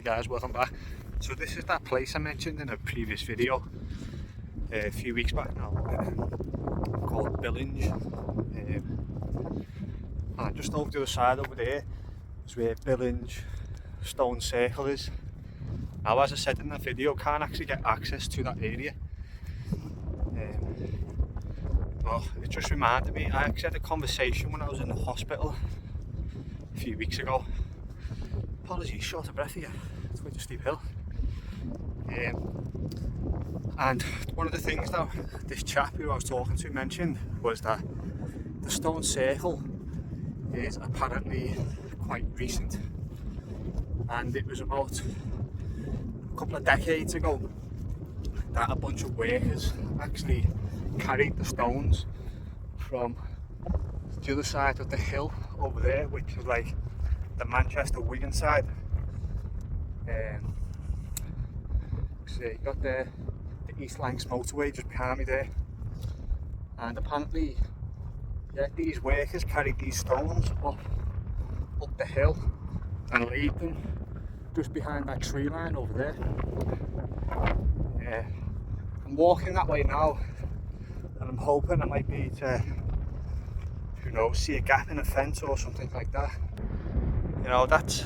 Hey guys, welcome back. So this is that place I mentioned in a previous video a few weeks back now, called Billinge. And just over the other side over there is where Billinge Stone Circle is. Now, as I said in that video, can't actually get access to that area. Well, it just reminded me, I actually had a conversation when I was in the hospital a few weeks ago. Apologies, short of breath here, it's quite a steep hill. And one of the things that this chap who I was talking to mentioned was that the stone circle is apparently quite recent, and it was about a couple of decades ago that a bunch of workers actually carried the stones from the other side of the hill over there, which is like the Manchester-Wigan side. So you got the East Lancs motorway just behind me there, and apparently, yeah, these workers carried these stones up the hill and laid them just behind that tree line over there. I'm walking that way now, and I'm hoping I might be to, who knows, see a gap in a fence or something like that. You know, that's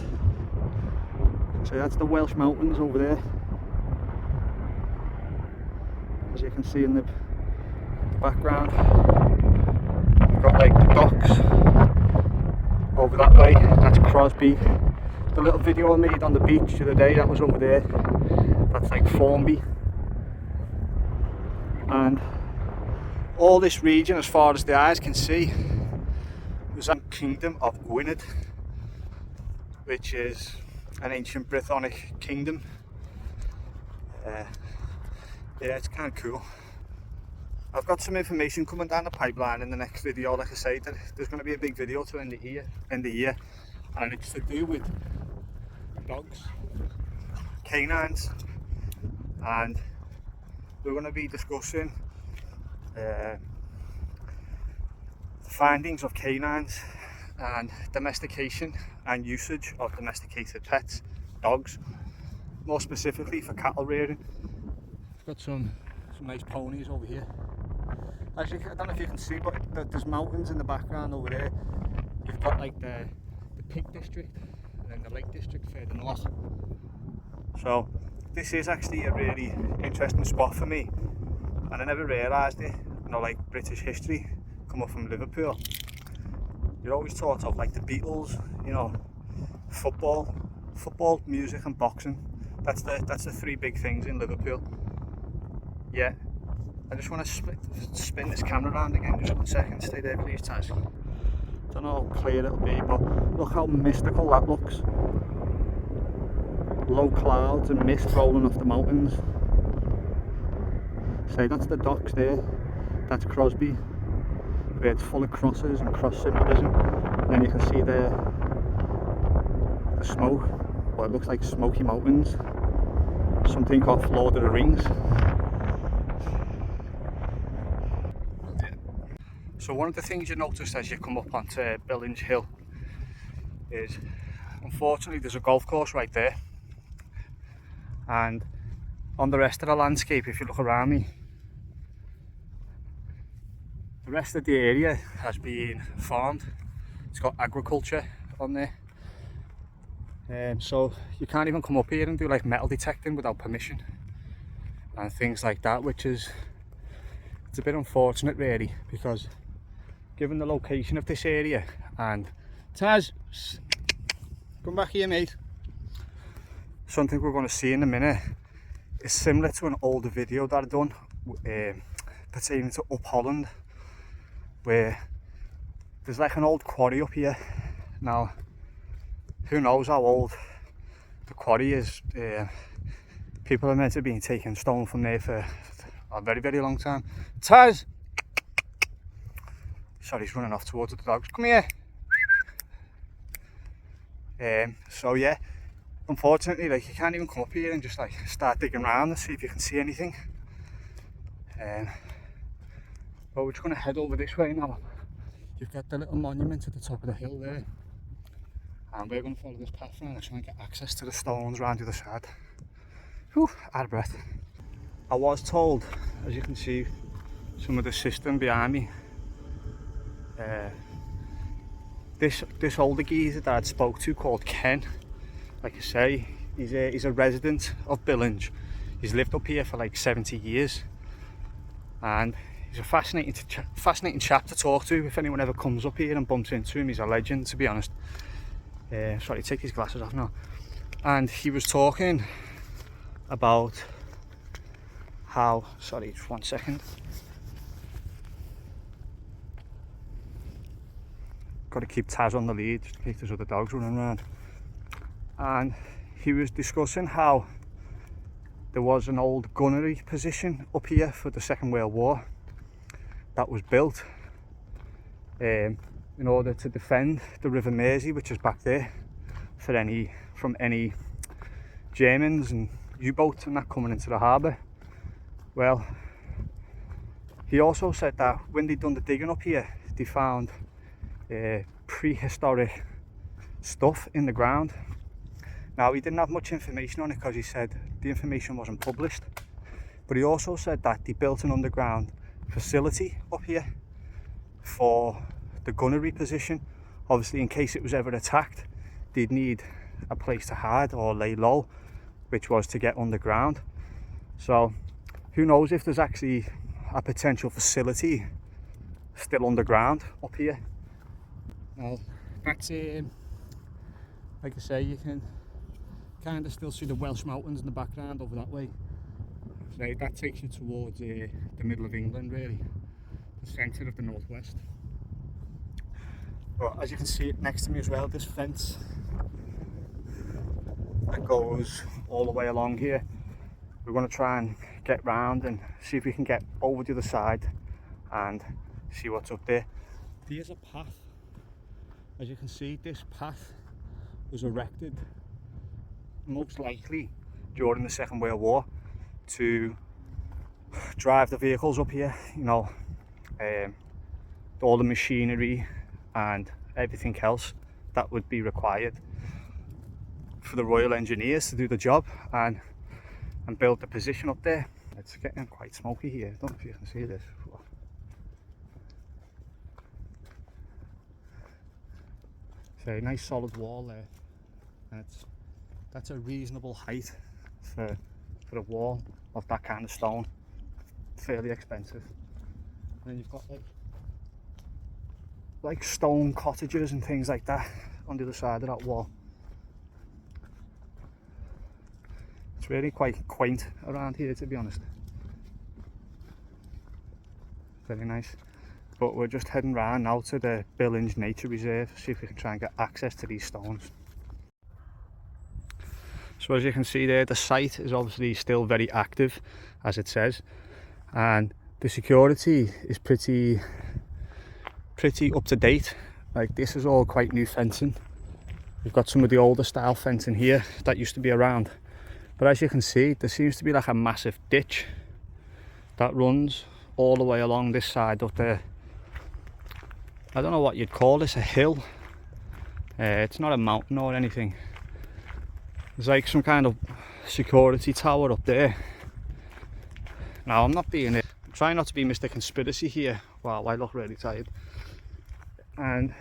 the Welsh mountains over there, as you can see in the background. We've got like the docks over that way, that's Crosby. The little video I made on the beach the other day, that was over there, that's like Formby. And all this region, as far as the eyes can see, was the kingdom of Gwynedd, which is an ancient Brythonic kingdom. Yeah, it's kind of cool. I've got some information coming down the pipeline in the next video. Like I say, there's going to be a big video to end the year, and it's to do with dogs, canines, and we're going to be discussing the findings of canines and domestication and usage of domesticated pets, dogs, more specifically for cattle rearing. Got some nice ponies over here. Actually, I don't know if you can see, but there's mountains in the background over there. You've got like the Peak District and then the Lake District further north. So this is actually a really interesting spot for me, and I never realised it. You know, like British history, come up from Liverpool. You're always taught of like the Beatles, you know, football, music and boxing. That's the three big things in Liverpool. Yeah, I just want to spin this camera around again, just 1 second, stay there please, Taz. Don't know how clear it'll be, but look how mystical that looks. Low clouds and mist rolling off the mountains. So that's the docks there, that's Crosby, where it's full of crosses and cross symbolism. And then you can see the smoke, well, it looks like smoky mountains, something called Lord of the Rings. So one of the things you notice as you come up onto Billinge Hill is, unfortunately, there's a golf course right there, and on the rest of the landscape, if you look around me, the rest of the area has been farmed. It's got agriculture on there, so you can't even come up here and do like metal detecting without permission and things like that, which is, it's a bit unfortunate really, because given the location of this area, and Taz, come back here mate, something we're going to see in a minute is similar to an older video that I've done pertaining to Up Holland, where there's like an old quarry up here. Now, who knows how old the quarry is. People are meant to be taking stone from there for a very, very long time. Taz! Sorry, he's running off towards the dogs. Come here! So yeah, unfortunately, like, you can't even come up here and just like start digging around and see if you can see anything. But we're just going to head over this way now. You've got the little monument at the top of the hill there, and we're going to follow this path around and try and get access to the stones around the other side. Whew, out of breath. I was told, as you can see, some of the system behind me. This older geezer that I'd spoke to, called Ken, like I say, he's a resident of Billinge. He's lived up here for like 70 years, and he's a fascinating chap to talk to. If anyone ever comes up here and bumps into him, he's a legend, to be honest. Sorry, take these glasses off now. And he was talking about how, sorry, just 1 second. Got to keep Taz on the lead just in case there's other dogs running around. And he was discussing how there was an old gunnery position up here for the Second World War that was built in order to defend the River Mersey, which is back there, from any Germans and U-boats and that coming into the harbour. Well, he also said that when they'd done the digging up here, they found prehistoric stuff in the ground. Now, he didn't have much information on it because he said the information wasn't published, but he also said that they built an underground facility up here for the gunnery position. Obviously, in case it was ever attacked, they'd need a place to hide or lay low, which was to get underground. So who knows if there's actually a potential facility still underground up here. Well, that's like I say, you can kind of still see the Welsh mountains in the background over that way. So that takes you towards the middle of England, really, the centre of the northwest. But as you can see next to me as well, this fence that goes all the way along here, we're going to try and get round and see if we can get over the other side and see what's up there. There's a path. As you can see, this path was erected most likely during the Second World War to drive the vehicles up here, you know, all the machinery and everything else that would be required for the Royal Engineers to do the job and build the position up there. It's getting quite smoky here. I don't know if you can see this. It's a nice solid wall there, and that's a reasonable height for a wall of that kind of stone. Fairly expensive. And then you've got like stone cottages and things like that on the other side of that wall. It's really quite quaint around here, to be honest. Very nice. But we're just heading round now to the Billinge Nature Reserve, see if we can try and get access to these stones. So as you can see there, the site is obviously still very active, as it says, and the security is pretty up to date. Like, this is all quite new fencing. We've got some of the older style fencing here that used to be around, but as you can see, there seems to be like a massive ditch that runs all the way along this side of the, I don't know what you'd call this, a hill. It's not a mountain or anything. There's like some kind of security tower up there. Now, I'm trying not to be Mr. Conspiracy here. Wow, I look really tired. And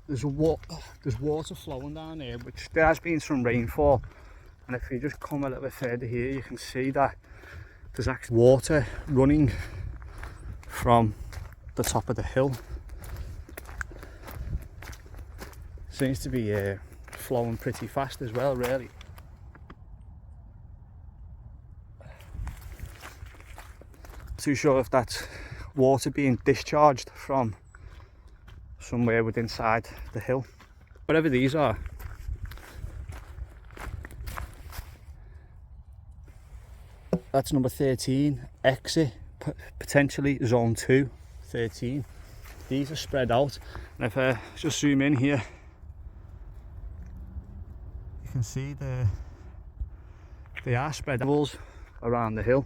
there's water flowing down here, which there has been some rainfall. And if you just come a little bit further here, you can see that there's actually water running from the top of the hill. Seems to be flowing pretty fast as well, really. Too sure if that's water being discharged from somewhere within inside the hill. Whatever these are. That's number 13, exit, potentially zone 2, 13. These are spread out, and if I just zoom in here, you can see they are spread out around the hill.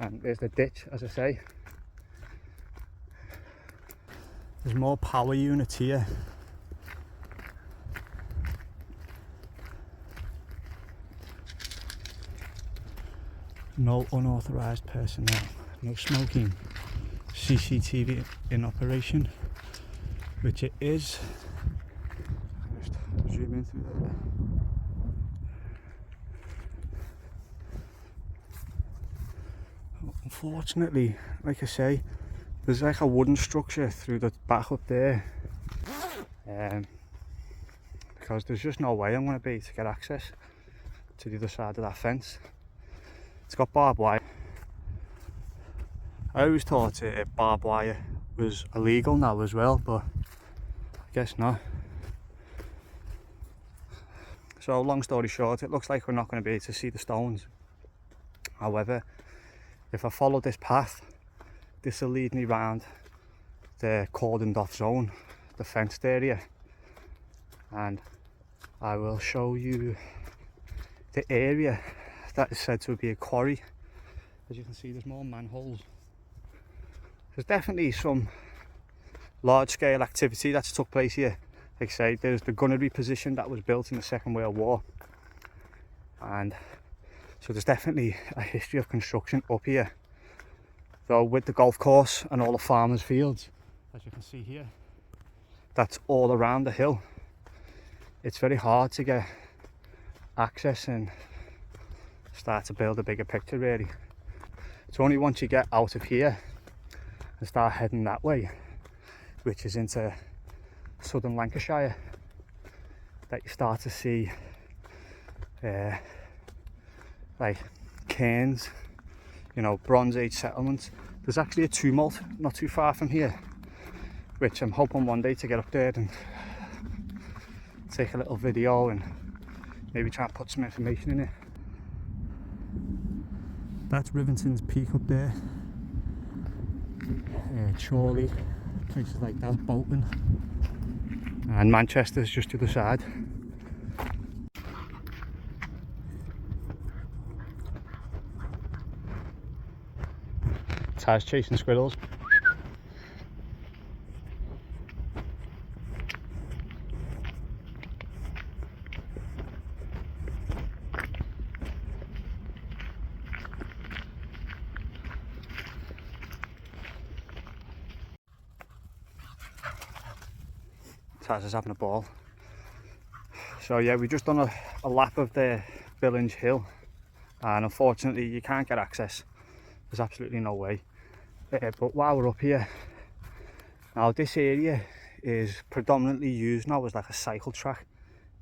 And there's the ditch, as I say. There's more power units here no unauthorised personnel, no smoking, CCTV in operation, which it is. I'll just zoom in through there. Unfortunately, like I say, there's like a wooden structure through the back up there, because there's just no way I'm going to be able to get access to the other side of that fence. It's got barbed wire. I always thought barbed wire was illegal now as well, but I guess not. So long story short, it looks like we're not going to be able to see the stones. However, if I follow this path, this will lead me round the cordoned off zone, the fenced area, and I will show you the area that is said to be a quarry. As you can see, there's more manholes. There's definitely some large scale activity that's took place here. Like I say, there's the gunnery position that was built in the Second World War, and so there's definitely a history of construction up here. Though with the golf course and all the farmers' fields, as you can see here, that's all around the hill. It's very hard to get access and start to build a bigger picture really. It's only once you get out of here and start heading that way, which is into southern Lancashire, that you start to see like cairns, you know, Bronze Age settlements. There's actually a tumult not too far from here, which I'm hoping one day to get up there and take a little video and maybe try and put some information in it. That's Rivington's Peak up there, Chorley, places like that, Bolton, and Manchester's just to the side. Taz chasing squirrels. Taz is having a ball. So yeah, we've just done a lap of the Billinge Hill, and unfortunately you can't get access. There's absolutely no way. But while we're up here, now this area is predominantly used now as like a cycle track.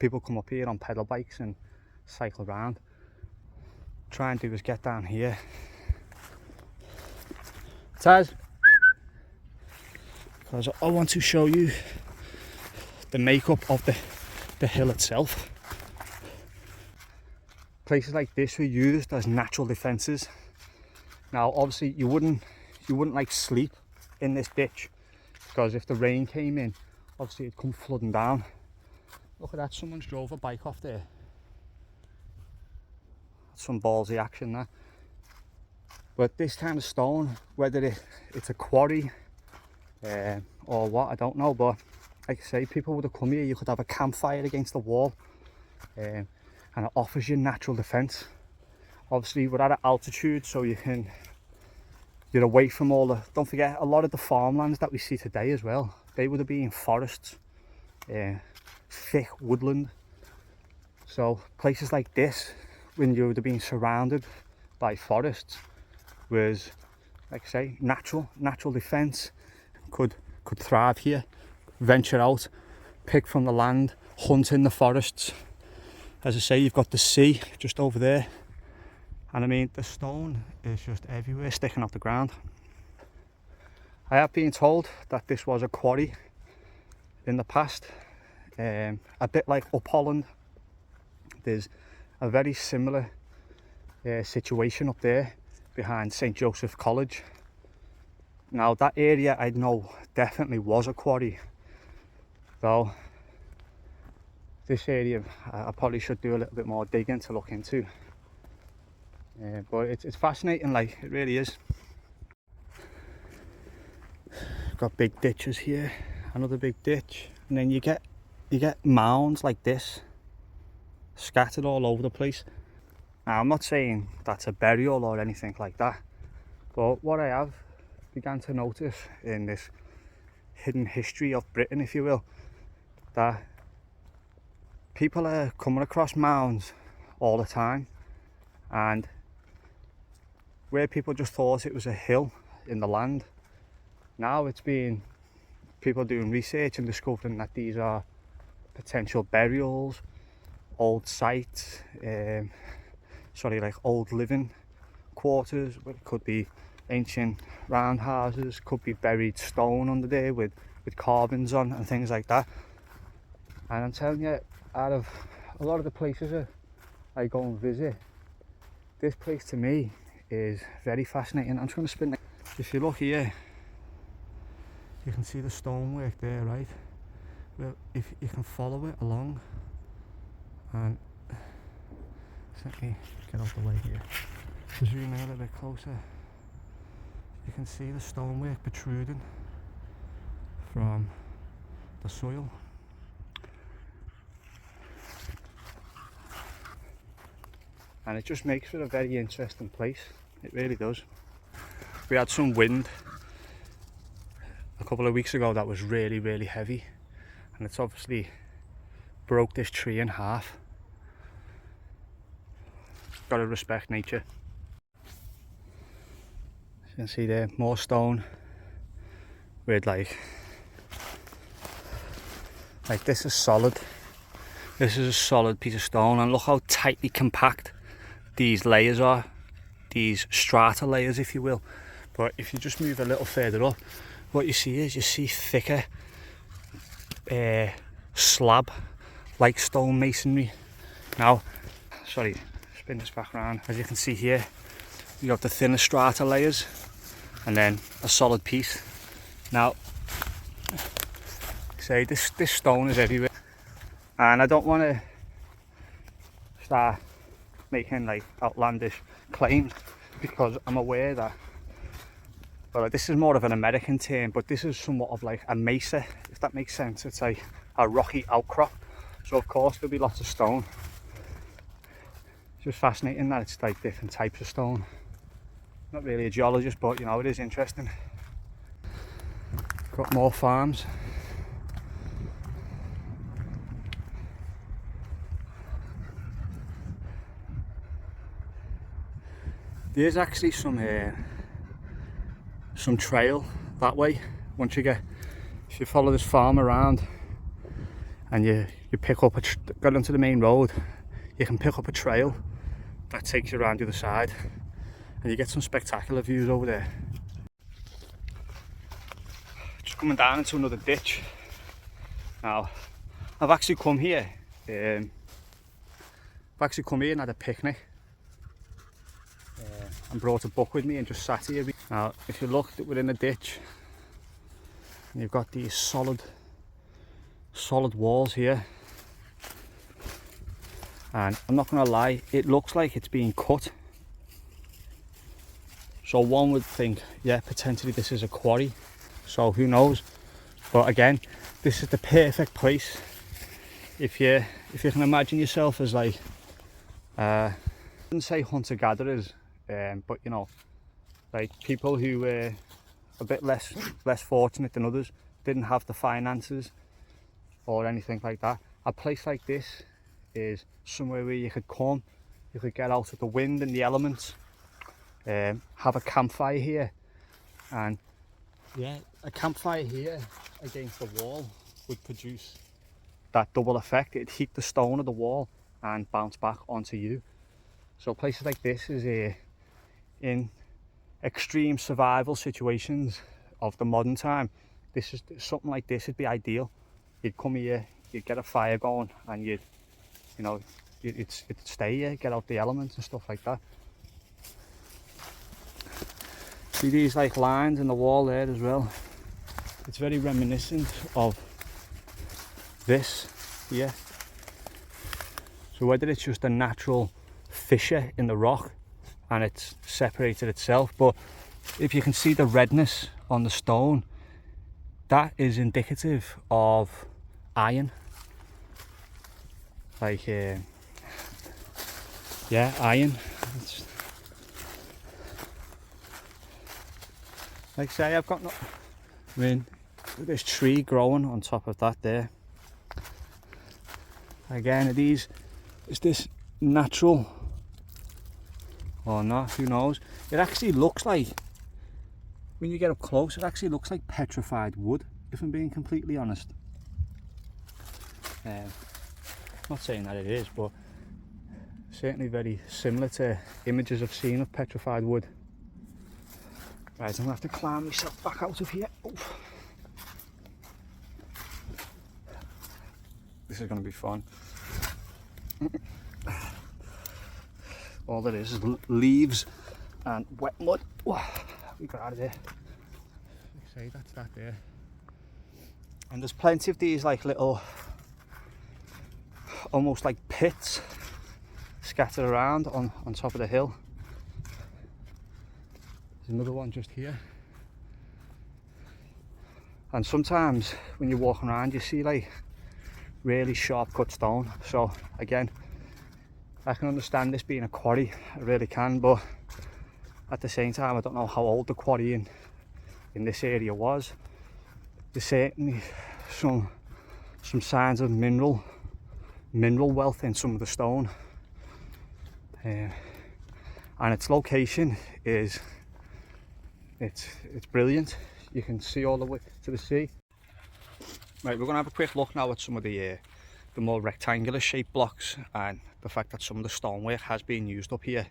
People come up here on pedal bikes and cycle around. Try and do is get down here. Taz, because I want to show you the makeup of the hill itself. Places like this were used as natural defences. Now obviously you wouldn't like sleep in this ditch, because if the rain came in, obviously it'd come flooding down. Look at that, someone's drove a bike off there. That's some ballsy action there. But this kind of stone, whether it's a quarry or what, I don't know, but like I say, people would have come here, you could have a campfire against the wall, and it offers you natural defence. Obviously we're at an altitude, so you're away from all the, don't forget, a lot of the farmlands that we see today as well, they would have been forests, thick woodland. So places like this, when you would have been surrounded by forests, was, like I say, natural defence. Could thrive here, venture out, pick from the land, hunt in the forests. As I say, you've got the sea just over there, and I mean the stone is just everywhere sticking off the ground. I have been told that this was a quarry in the past, a bit like up Holland. There's a very similar situation up there behind St Joseph College. Now that area I know definitely was a quarry, though this area I probably should do a little bit more digging to look into. But it's fascinating, like, it really is. Got big ditches here, another big ditch, and then you get mounds like this scattered all over the place. Now, I'm not saying that's a burial or anything like that, but what I have began to notice in this hidden history of Britain, if you will, that people are coming across mounds all the time, and where people just thought it was a hill in the land, now it's been people doing research and discovering that these are potential burials, old sites, like old living quarters. It could be ancient roundhouses, could be buried stone under there with carvings on and things like that. And I'm telling you, out of a lot of the places I go and visit, this place to me is very fascinating. I'm just going to spin. If you look here, you can see the stonework there, right? Well, if you can follow it along, and let me get out the way here, zoom in a little bit closer, you can see the stonework protruding from the soil. And it just makes for a very interesting place. It really does. We had some wind a couple of weeks ago that was really, really heavy, and it's obviously broke this tree in half. Gotta respect nature. As you can see there, more stone with like this is solid. This is a solid piece of stone, and look how tightly compact these layers are, these strata layers, if you will. But if you just move a little further up, what you see is thicker slab like stone masonry. Now, sorry, spin this back around. As you can see here, you have the thinner strata layers and then a solid piece. Now, say this stone is everywhere, and I don't want to start making like outlandish claims, because I'm aware that, well, this is more of an American term, but this is somewhat of like a mesa, if that makes sense. It's like a rocky outcrop, so of course there'll be lots of stone. It's just fascinating that it's like different types of stone. Not really a geologist, but you know, it is interesting. Got more farms. There's actually some trail that way. Once you if you follow this farm around and you pick up get onto the main road, you can pick up a trail that takes you around the other side, and you get some spectacular views over there. Just coming down into another ditch. Now, I've actually come here. And had a picnic. And brought a book with me and just sat here. Now, if you look within the ditch, you've got these solid walls here, and I'm not going to lie, it looks like it's being cut. So one would think, yeah, potentially this is a quarry. So who knows? But again, this is the perfect place if you can imagine yourself as like I wouldn't say hunter-gatherers. But you know, like people who were a bit less fortunate than others, didn't have the finances or anything like that. A place like this is somewhere where you could come, you could get out of the wind and the elements, have a campfire here, and yeah, a campfire here against the wall would produce that double effect. It'd heat the stone of the wall and bounce back onto you. So places like this is in extreme survival situations of the modern time, this is something like this would be ideal. You'd come here, you'd get a fire going, and you'd stay here, get out the elements and stuff like that. See these like lines in the wall there as well? It's very reminiscent of this here. So whether it's just a natural fissure in the rock and it's separated itself, but if you can see the redness on the stone, that is indicative of iron. Like Yeah, iron. Like I say, I've got no... I mean, this tree growing on top of that there. Again, is this natural or not? Who knows? It actually looks like, when you get up close, it actually looks like petrified wood, if I'm being completely honest. Not saying that it is, but certainly very similar to images I've seen of petrified wood. Right, I'm gonna have to climb myself back out of here. Oof. This is gonna be fun. All there is leaves and wet mud. We got out of there. Like I say, that's that there. And there's plenty of these like little, almost like pits scattered around on top of the hill. There's another one just here. And sometimes when you're walking around you see like really sharp cut stone. So again, I can understand this being a quarry, I really can, but at the same time I don't know how old the quarry in this area was. There's certainly some signs of mineral wealth in some of the stone, and its location is it's brilliant. You can see all the way to the sea. Right, we're gonna have a quick look now at some of the more rectangular shaped blocks and the fact that some of the stonework has been used up here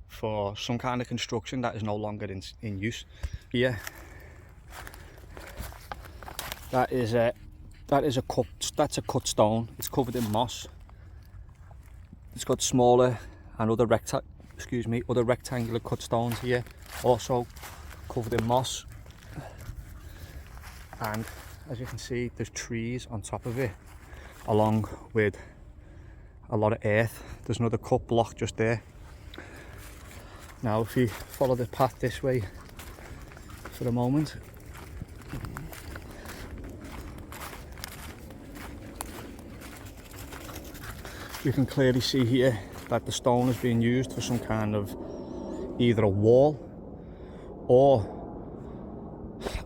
for some kind of construction that is no longer in use. Here, that's a cut stone. It's covered in moss. It's got smaller and other rectangular cut stones here, also covered in moss. And as you can see, there's trees on top of it, along with a lot of earth. There's another cut block just there. Now if you follow the path this way for a moment, you can clearly see here that the stone is being used for some kind of either a wall or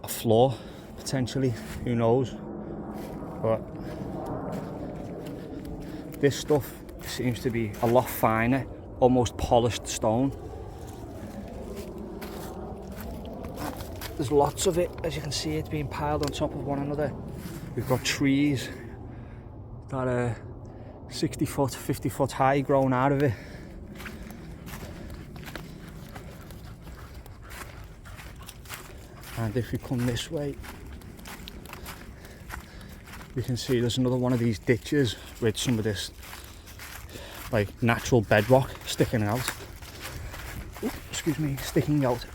a floor, potentially, who knows. But this stuff seems to be a lot finer, almost polished stone. There's lots of it, as you can see, it's being piled on top of one another. We've got trees that are 60 foot, 50 foot high growing out of it. And if we come this way, you can see there's another one of these ditches with some of this like natural bedrock sticking out. Ooh, excuse me, sticking out.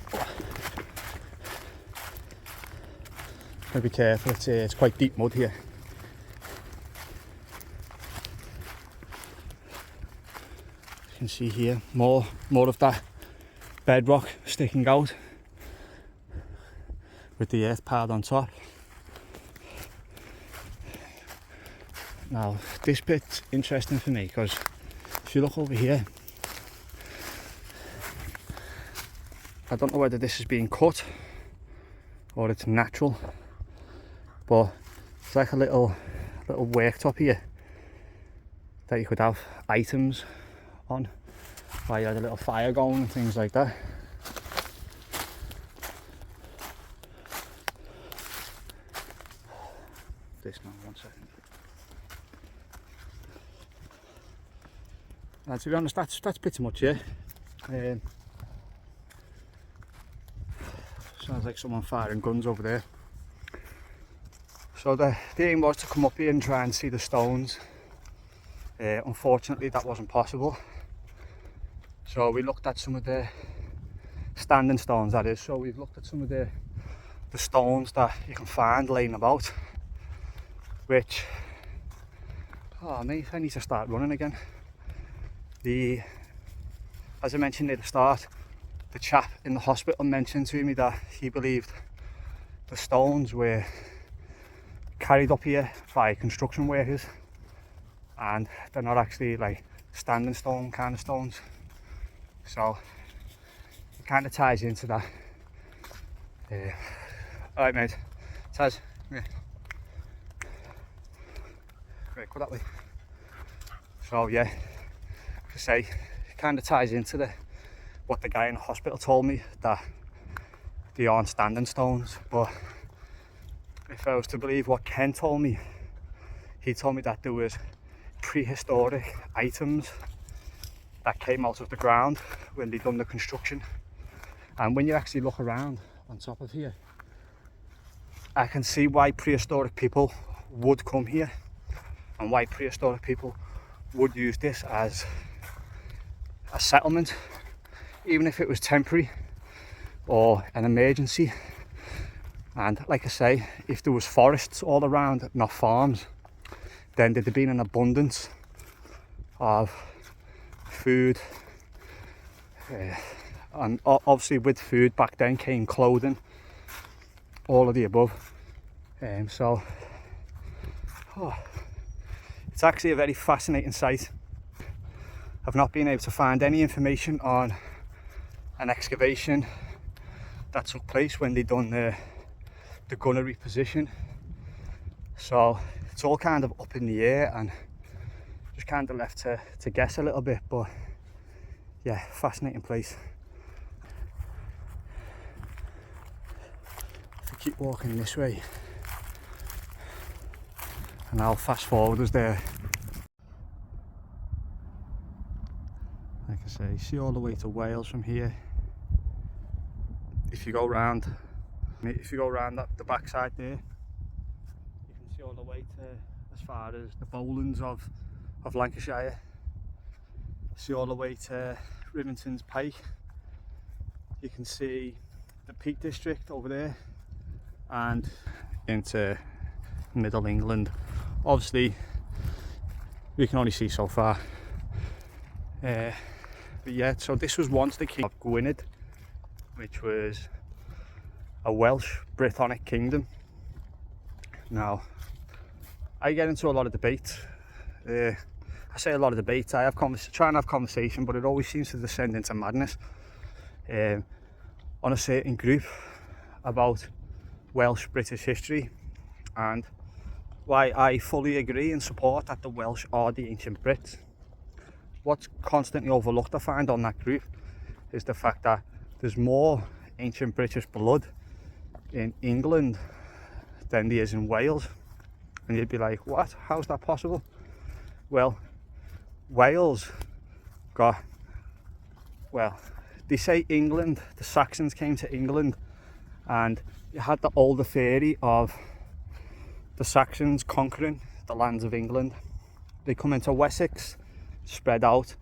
Gotta be careful, it's quite deep mud here. You can see here more of that bedrock sticking out with the earth piled on top. Now this bit's interesting for me because if you look over here, I don't know whether this is being cut or it's natural, but it's like a little worktop here that you could have items on while you had a little fire going and things like that. This now, 1 second. And to be honest, that's pretty much it. Sounds like someone firing guns over there. So the aim was to come up here and try and see the stones. Unfortunately that wasn't possible. So we looked at some of the standing stones, that is. So we've looked at some of the stones that you can find laying about. Which, oh mate, I need to start running again. As I mentioned at the start, the chap in the hospital mentioned to me that he believed the stones were carried up here by construction workers, and they're not actually like standing stone kind of stones. So it kind of ties into that. Alright mate, Taz, come here. Right, go that way. So yeah, like I say, it kind of ties into what the guy in the hospital told me, that they aren't standing stones. But if I was to believe what Ken told me, he told me that there was prehistoric items that came out of the ground when they done the construction. And when you actually look around on top of here, I can see why prehistoric people would come here and why prehistoric people would use this as a settlement, even if it was temporary or an emergency. And like I say, if there was forests all around, not farms, then there'd have been an abundance of food, and obviously with food back then came clothing, all of the above. So it's actually a very fascinating site. I've not been able to find any information on an excavation that took place when they done the gunnery position, so it's all kind of up in the air and just kind of left to guess a little bit. But yeah, fascinating place. If we keep walking this way, and I'll fast forward us there. Like I say, see all the way to Wales from here. If you go round the backside there, you can see all the way to as far as the Bowlands of Lancashire. See all the way to Rivington's Pike. You can see the Peak District over there and into Middle England. Obviously we can only see so far, but yeah, so this was once the king of Gwynedd, which was a Welsh Brythonic kingdom. Now, I get into a lot of debate. I say a lot of debate. I try and have conversation, but it always seems to descend into madness on a certain group about Welsh British history, and why I fully agree and support that the Welsh are the ancient Brits. What's constantly overlooked, I find, on that group is the fact that there's more ancient British blood in England than there is in Wales. And you'd be like, what? How's that possible? Well, Wales got, well, they say England, the Saxons came to England, and you had the older theory of the Saxons conquering the lands of England. They come into Wessex, spread out,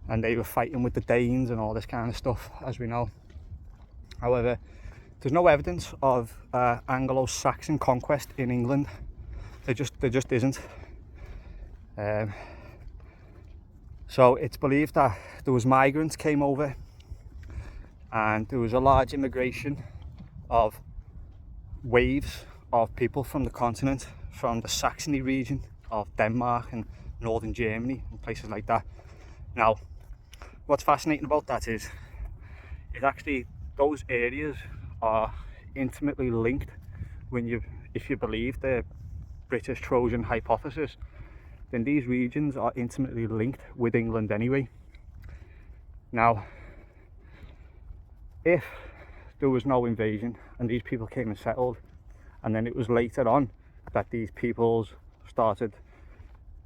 and they were fighting with the Danes and all this kind of stuff, as we know. However, there's no evidence of Anglo-Saxon conquest in England. There just isn't. So it's believed that there was migrants came over, and there was a large immigration of waves of people from the continent, from the Saxony region of Denmark and northern Germany and places like that. Now, what's fascinating about that is actually those areas are intimately linked if you believe the British Trojan hypothesis, then these regions are intimately linked with England anyway. Now, if there was no invasion and these people came and settled, and then it was later on that these peoples started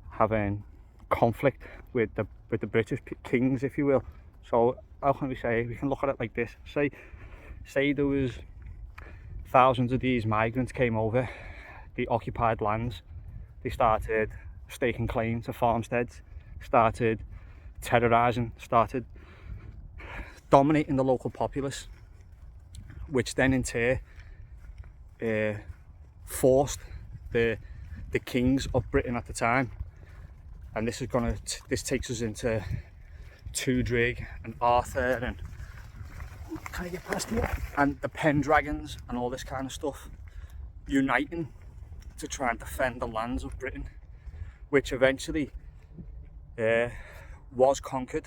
having conflict with the British kings, if you will. So how can we say, we can look at it like this, say there was thousands of these migrants came over, they occupied lands, they started staking claim to farmsteads, started terrorising, started dominating the local populace, which then in turn forced the kings of Britain at the time, and this takes us into Tudrig and Arthur and can I get past here? And the Pendragons and all this kind of stuff, uniting to try and defend the lands of Britain, which eventually was conquered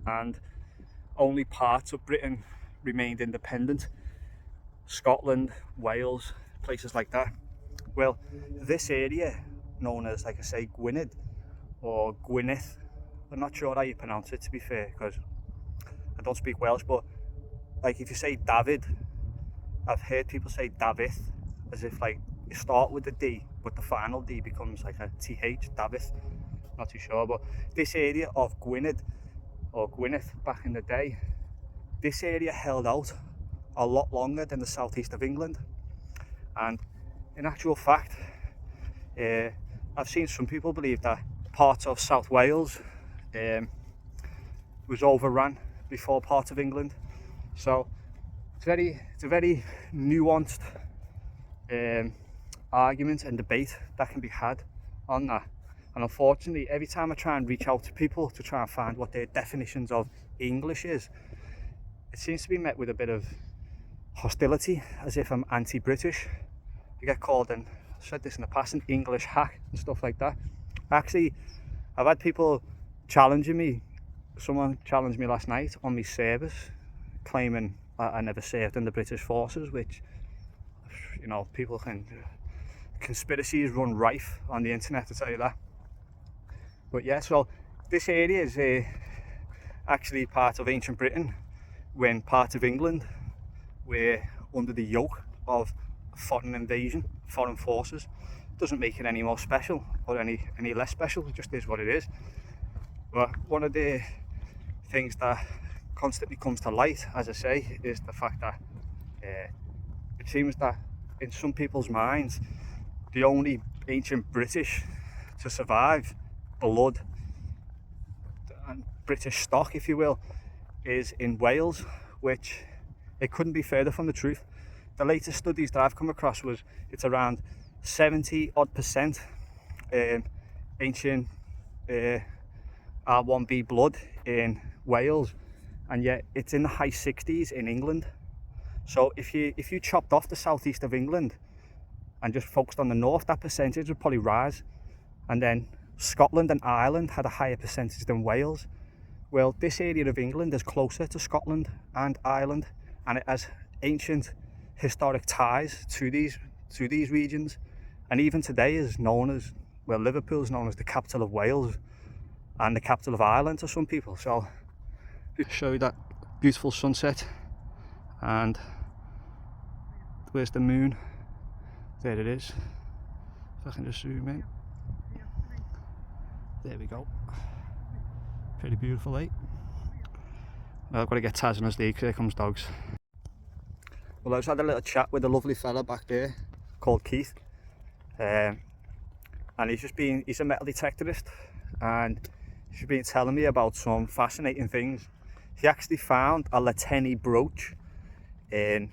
and only parts of Britain remained independent. Scotland, Wales, places like that. Well, this area, known as, like I say, Gwynedd or Gwynedd, I'm not sure how you pronounce it, to be fair, because I don't speak Welsh, but like if you say David, I've heard people say David, as if like you start with the D, but the final D becomes like a TH, David. Not too sure, but this area of Gwynedd, or Gwynedd back in the day, this area held out a lot longer than the southeast of England. And in actual fact, I've seen some people believe that parts of South Wales was overrun before part of England. So it's a very nuanced argument and debate that can be had on that. And unfortunately, every time I try and reach out to people to try and find what their definitions of English is, it seems to be met with a bit of hostility, as if I'm anti-British. You get called, and I've said this in the past, an English hack and stuff like that. Actually, I've had people challenging me. Someone challenged me last night on my service, claiming that I never served in the British forces, which, you know, people can... conspiracies run rife on the internet, to tell you that. But yeah, so this area is actually part of ancient Britain, when part of England were under the yoke of foreign invasion, foreign forces. Doesn't make it any more special or any less special, it just is what it is. But one of the things that constantly comes to light, as I say, is the fact that it seems that in some people's minds, the only ancient British to survive blood and British stock, if you will, is in Wales, which it couldn't be further from the truth. The latest studies that I've come across was it's around 70% ancient R1B blood in Wales, and yet it's in the high 60s in England. So if you chopped off the southeast of England and just focused on the north, that percentage would probably rise. And then Scotland and Ireland had a higher percentage than Wales. Well, this area of England is closer to Scotland and Ireland, and it has ancient historic ties to these regions. And even today is known as, well, Liverpool is known as the capital of Wales and the capital of Ireland to some people. So just show you that beautiful sunset, and where's the moon? There it is. If I can just zoom in. There we go. Pretty beautiful, eh? Well, I've got to get Taz on his lead because here comes dogs. Well, I just had a little chat with a lovely fella back there called Keith. And he's a metal detectorist, and he's been telling me about some fascinating things. He actually found a Tène brooch in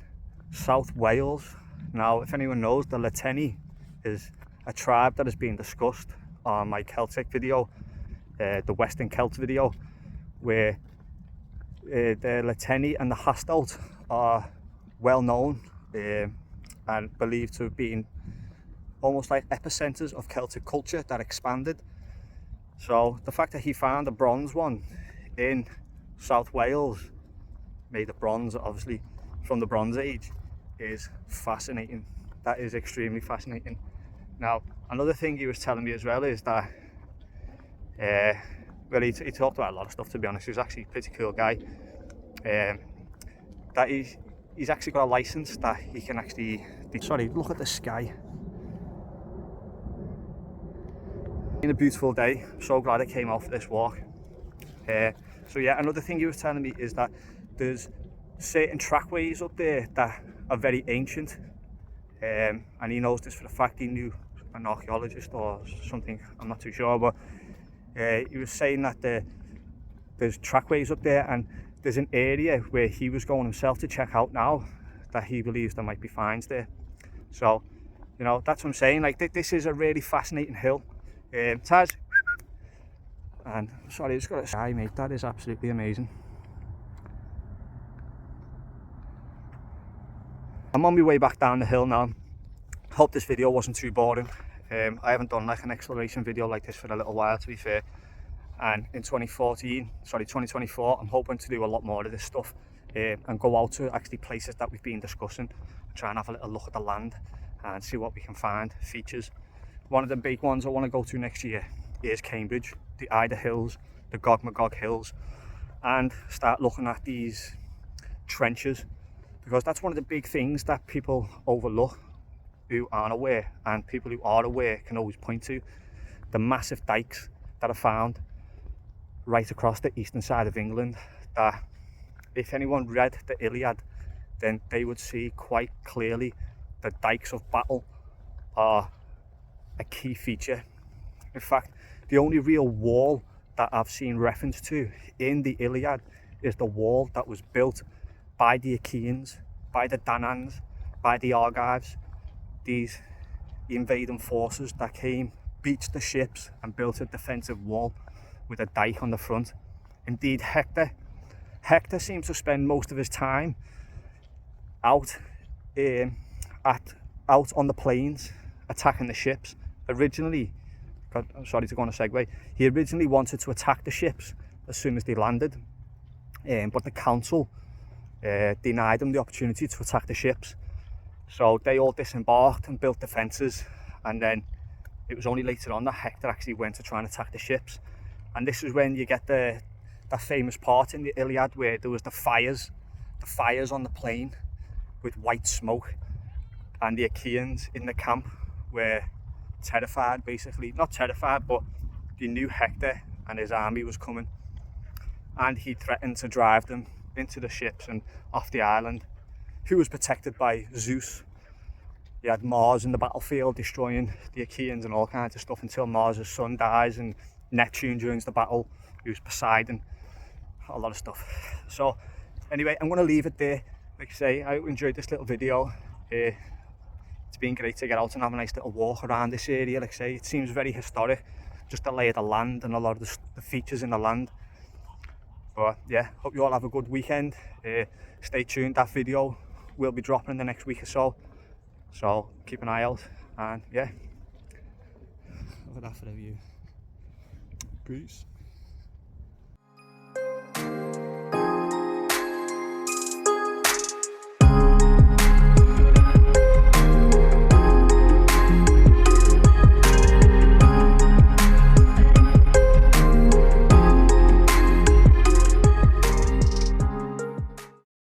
South Wales. Now, if anyone knows, the Tène is a tribe that has been discussed on my Celtic video, the Western Celts video, where the Tène and the Hastelt are well known and believed to have been almost like epicenters of Celtic culture that expanded. So the fact that he found a bronze one in South Wales, made of bronze, obviously from the Bronze Age, is fascinating. That is extremely fascinating. Now, another thing he was telling me as well is that well, he talked about a lot of stuff, to be honest. He was actually a pretty cool guy. That he's actually got a license that he can actually... Sorry, look at the sky. Been a beautiful day. I'm so glad I came out for this walk. So yeah, another thing he was telling me is that there's certain trackways up there that are very ancient, and he knows this for a fact. He knew an archaeologist or something, I'm not too sure, but he was saying that there's trackways up there, and there's an area where he was going himself to check out now that he believes there might be finds there. So, you know, that's what I'm saying. Like, this is a really fascinating hill. Taz, and sorry, I just got a sky, mate. That is absolutely amazing. I'm on my way back down the hill now. Hope this video wasn't too boring. I haven't done like an exploration video like this for a little while, to be fair. And in 2024, I'm hoping to do a lot more of this stuff and go out to actually places that we've been discussing, try and have a little look at the land and see what we can find, features. One of the big ones I want to go to next year is Cambridge, the Ida Hills, the Gog Hills, and start looking at these trenches, because that's one of the big things that people overlook who aren't aware, and people who are aware can always point to the massive dikes that are found right across the eastern side of England, that if anyone read the Iliad, then they would see quite clearly the dikes of battle are a key feature. In fact, the only real wall that I've seen reference to in the Iliad is the wall that was built by the Achaeans, by the Danans, by the Argives, these invading forces that came, beached the ships and built a defensive wall with a dike on the front. Indeed, Hector seems to spend most of his time out on the plains attacking the ships. Originally, I'm sorry to go on a segue, he originally wanted to attack the ships as soon as they landed, but the council denied him the opportunity to attack the ships. So they all disembarked and built defences, and then it was only later on that Hector actually went to try and attack the ships. And this is when you get that famous part in the Iliad where there was the fires on the plain with white smoke, and the Achaeans in the camp were terrified, basically. Not terrified, but they knew Hector and his army was coming, and he threatened to drive them into the ships and off the island, who was protected by Zeus. You had Mars in the battlefield destroying the Achaeans and all kinds of stuff until Mars' son dies, and Neptune joins the battle, who's Poseidon, a lot of stuff. So anyway, I'm going to leave it there. Like I say, I enjoyed this little video. It's been great to get out and have a nice little walk around this area. Like I say, it seems very historic, just the lay of the land and a lot of the features in the land. But yeah, hope you all have a good weekend. Stay tuned, that video will be dropping in the next week or so. So keep an eye out, and yeah, look at that for the view. Peace.